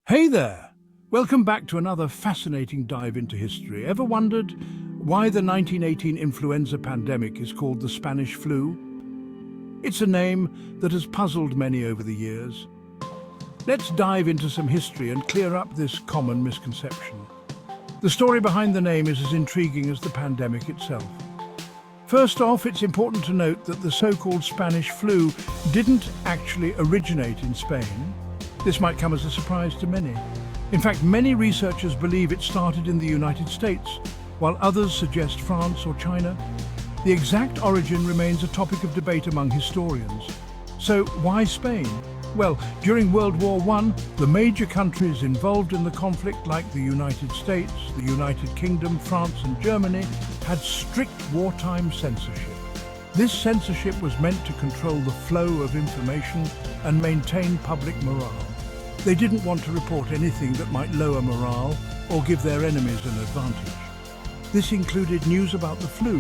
Hey there! Welcome back to another fascinating dive into history. Ever wondered why the 1918 influenza pandemic is called the Spanish flu? It's a name that has puzzled many over the years. Let's dive into some history and clear up this common misconception. The story behind the name is as intriguing as the pandemic itself. First off, it's important to note that the so-called Spanish flu didn't actually originate in Spain. This might come as a surprise to many. In fact, many researchers believe it started in the United States, while others suggest France or China. The exact origin remains a topic of debate among historians. So why Spain? Well, during World War I, the major countries involved in the conflict, like the United States, the United Kingdom, France and Germany, had strict wartime censorship. This censorship was meant to control the flow of information and maintain public morale. They didn't want to report anything that might lower morale or give their enemies an advantage. This included news about the flu,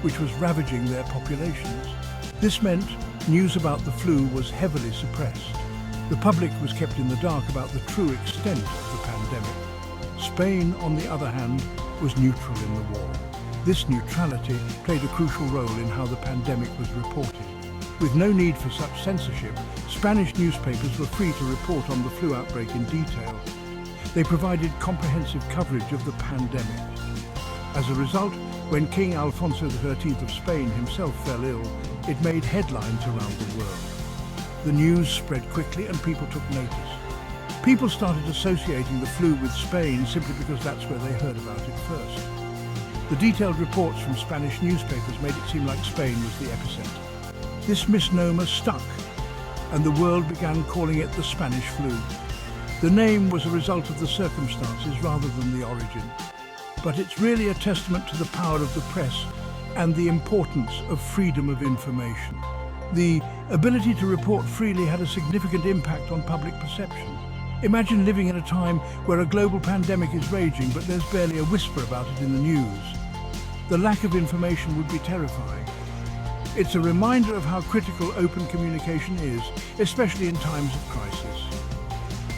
which was ravaging their populations. This meant news about the flu was heavily suppressed. The public was kept in the dark about the true extent of the pandemic. Spain, on the other hand, was neutral in the war. This neutrality played a crucial role in how the pandemic was reported. With no need for such censorship, Spanish newspapers were free to report on the flu outbreak in detail. They provided comprehensive coverage of the pandemic. As a result, when King Alfonso XIII of Spain himself fell ill, it made headlines around the world. The news spread quickly and people took notice. People started associating the flu with Spain simply because that's where they heard about it first. The detailed reports from Spanish newspapers made it seem like Spain was the epicenter. This misnomer stuck, and the world began calling it the Spanish flu. The name was a result of the circumstances rather than the origin, but it's really a testament to the power of the press and the importance of freedom of information. The ability to report freely had a significant impact on public perception. Imagine living in a time where a global pandemic is raging, but there's barely a whisper about it in the news. The lack of information would be terrifying. It's a reminder of how critical open communication is, especially in times of crisis.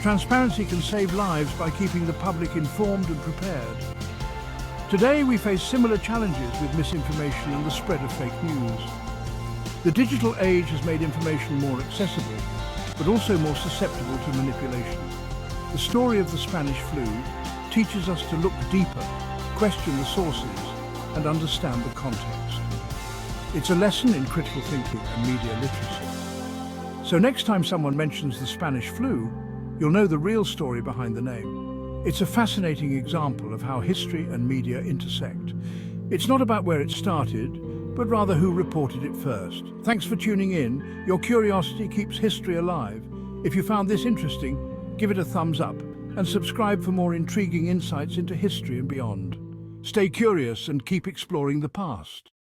Transparency can save lives by keeping the public informed and prepared. Today we face similar challenges with misinformation and the spread of fake news. The digital age has made information more accessible, but also more susceptible to manipulation. The story of the Spanish flu teaches us to look deeper, question the sources, and understand the context. It's a lesson in critical thinking and media literacy. So next time someone mentions the Spanish flu, you'll know the real story behind the name. It's a fascinating example of how history and media intersect. It's not about where it started, but rather who reported it first. Thanks for tuning in. Your curiosity keeps history alive. If you found this interesting, give it a thumbs up and subscribe for more intriguing insights into history and beyond. Stay curious and keep exploring the past.